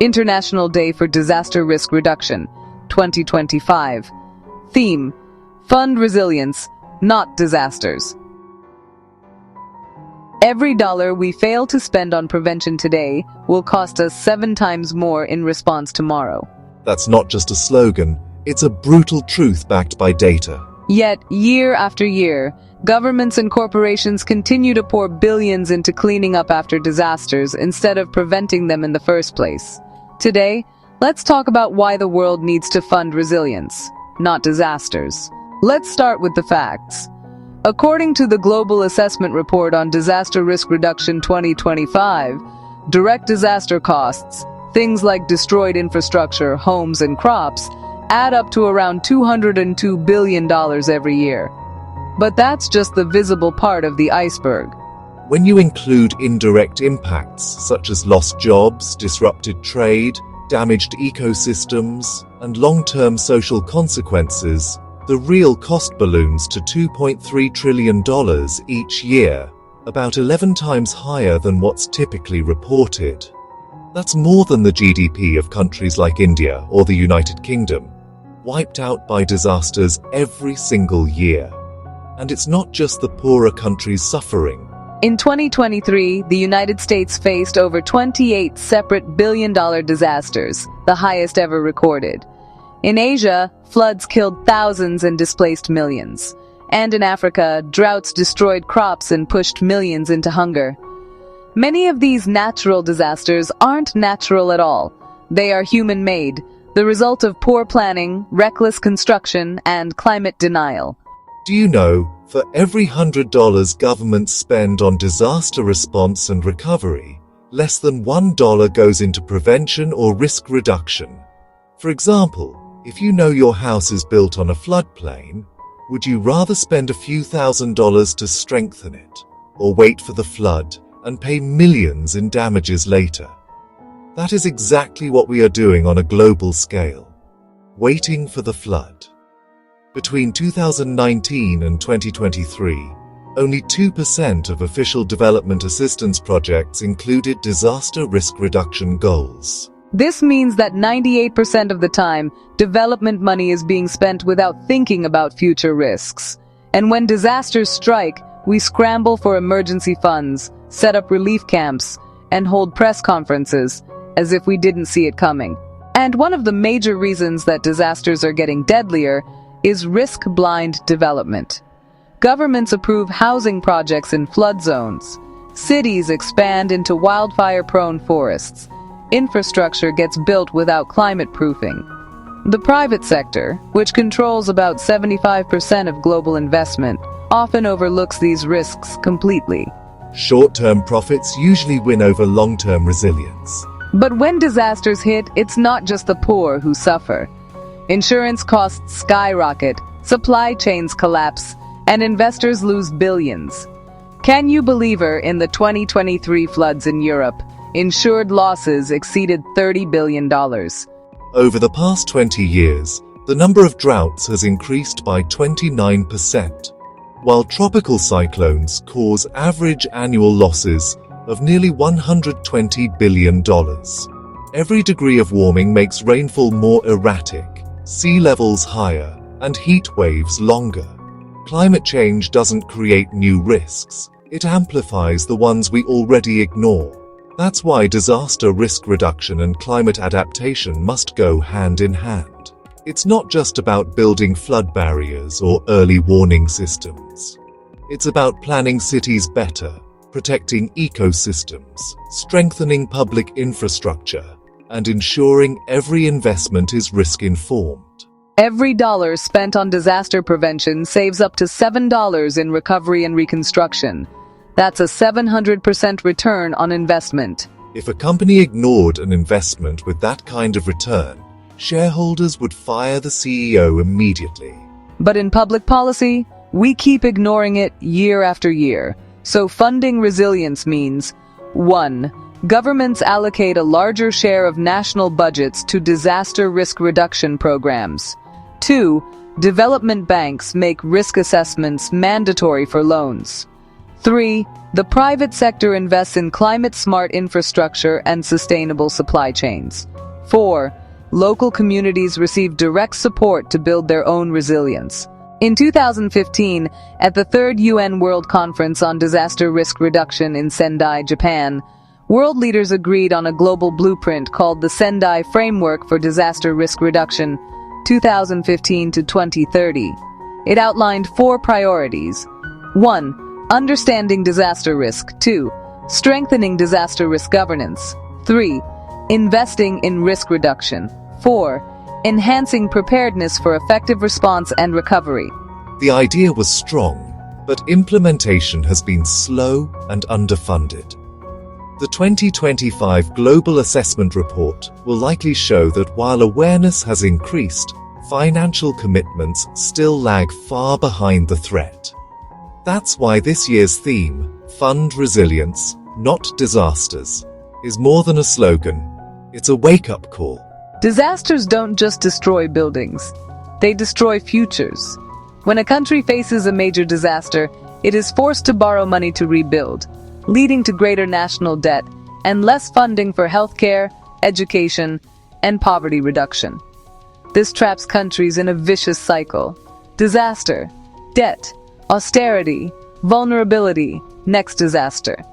International Day for Disaster Risk Reduction, 2025. Theme: Fund Resilience, not disasters. Every dollar we fail to spend on prevention today will cost us 7 times more in response tomorrow. That's not just a slogan, it's a brutal truth backed by data. Yet, year after year, governments and corporations continue to pour billions into cleaning up after disasters instead of preventing them in the first place. Today, let's talk about why the world needs to fund resilience, not disasters. Let's start with the facts. According to the Global Assessment Report on Disaster Risk Reduction 2025, direct disaster costs, things like destroyed infrastructure, homes, and crops, add up to around $202 billion every year. But that's just the visible part of the iceberg. When you include indirect impacts such as lost jobs, disrupted trade, damaged ecosystems, and long-term social consequences, the real cost balloons to $2.3 trillion each year, about 11 times higher than what's typically reported. That's more than the GDP of countries like India or the United Kingdom, wiped out by disasters every single year. And it's not just the poorer countries suffering. In 2023, the United States faced over 28 separate billion-dollar disasters, the highest ever recorded. In Asia, floods killed thousands and displaced millions. And in Africa, droughts destroyed crops and pushed millions into hunger. Many of these natural disasters aren't natural at all. They are human-made, the result of poor planning, reckless construction, and climate denial. Do you know, for every $100 governments spend on disaster response and recovery, less than $1 goes into prevention or risk reduction? For example, if you know your house is built on a floodplain, would you rather spend a few $1,000s to strengthen it, or wait for the flood and pay millions in damages later? That is exactly what we are doing on a global scale, waiting for the flood. Between 2019 and 2023, only 2% of official development assistance projects included disaster risk reduction goals. This means that 98% of the time, development money is being spent without thinking about future risks. And when disasters strike, we scramble for emergency funds, set up relief camps, and hold press conferences, as if we didn't see it coming. And one of the major reasons that disasters are getting deadlier is risk-blind development. Governments approve housing projects in flood zones. Cities expand into wildfire-prone forests. Infrastructure gets built without climate proofing. The private sector, which controls about 75% of global investment, often overlooks these risks completely. Short-term profits usually win over long-term resilience. But when disasters hit, it's not just the poor who suffer. Insurance costs skyrocket, supply chains collapse, and investors lose billions. Can you believe in the 2023 floods in Europe? Insured losses exceeded $30 billion. Over the past 20 years, the number of droughts has increased by 29%, while tropical cyclones cause average annual losses of nearly $120 billion. Every degree of warming makes rainfall more erratic, sea levels higher, and heat waves longer. Climate change doesn't create new risks, it amplifies the ones we already ignore. That's why disaster risk reduction and climate adaptation must go hand in hand. It's not just about building flood barriers or early warning systems. It's about planning cities better, protecting ecosystems, strengthening public infrastructure, and ensuring every investment is risk-informed. Every dollar spent on disaster prevention saves up to $7 in recovery and reconstruction. That's a 700% return on investment. If a company ignored an investment with that kind of return, shareholders would fire the CEO immediately. But in public policy, we keep ignoring it year after year. So funding resilience means 1. Governments allocate a larger share of national budgets to disaster risk reduction programs. 2. Development banks make risk assessments mandatory for loans. 3. The private sector invests in climate-smart infrastructure and sustainable supply chains. 4. Local communities receive direct support to build their own resilience. In 2015, at the 3rd UN World Conference on Disaster Risk Reduction in Sendai, Japan, world leaders agreed on a global blueprint called the Sendai Framework for Disaster Risk Reduction, 2015 to 2030. It outlined 4 priorities. 1. Understanding disaster risk. 2. Strengthening disaster risk governance. 3. Investing in risk reduction. 4. Enhancing preparedness for effective response and recovery. The idea was strong, but implementation has been slow and underfunded. The 2025 Global Assessment Report will likely show that while awareness has increased, financial commitments still lag far behind the threat. That's why this year's theme, Fund Resilience, Not Disasters, is more than a slogan. It's a wake-up call. Disasters don't just destroy buildings. They destroy futures. When a country faces a major disaster, it is forced to borrow money to rebuild, leading to greater national debt and less funding for healthcare, education, and poverty reduction. This traps countries in a vicious cycle. Disaster, debt, austerity, vulnerability, next disaster.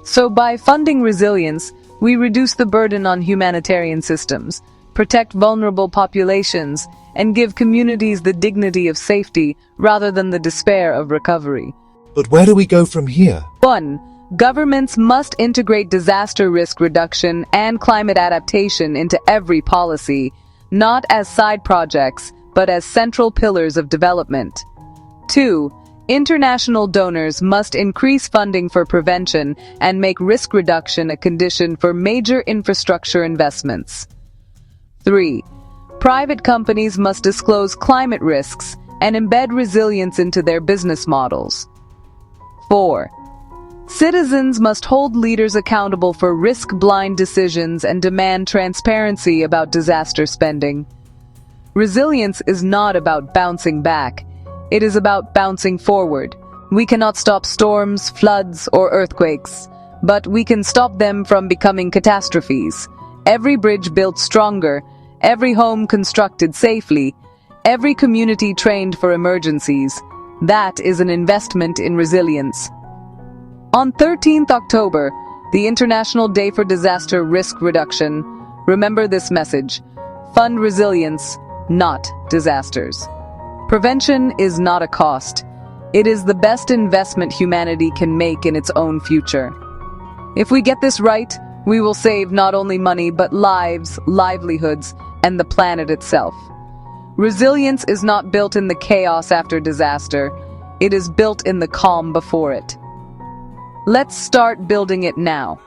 So by funding resilience, we reduce the burden on humanitarian systems, protect vulnerable populations, and give communities the dignity of safety rather than the despair of recovery. But where do we go from here? 1. Governments must integrate disaster risk reduction and climate adaptation into every policy, not as side projects, but as central pillars of development. 2. International donors must increase funding for prevention and make risk reduction a condition for major infrastructure investments. 3. Private companies must disclose climate risks and embed resilience into their business models. 4. Citizens must hold leaders accountable for risk-blind decisions and demand transparency about disaster spending. Resilience is not about bouncing back. It is about bouncing forward. We cannot stop storms, floods, or earthquakes, but we can stop them from becoming catastrophes. Every bridge built stronger, every home constructed safely, every community trained for emergencies. That is an investment in resilience. On 13th October, the International Day for Disaster Risk Reduction, remember this message: fund resilience, not disasters. Prevention is not a cost. It is the best investment humanity can make in its own future. If we get this right, we will save not only money but lives, livelihoods, and the planet itself. Resilience is not built in the chaos after disaster. It is built in the calm before it. Let's start building it now.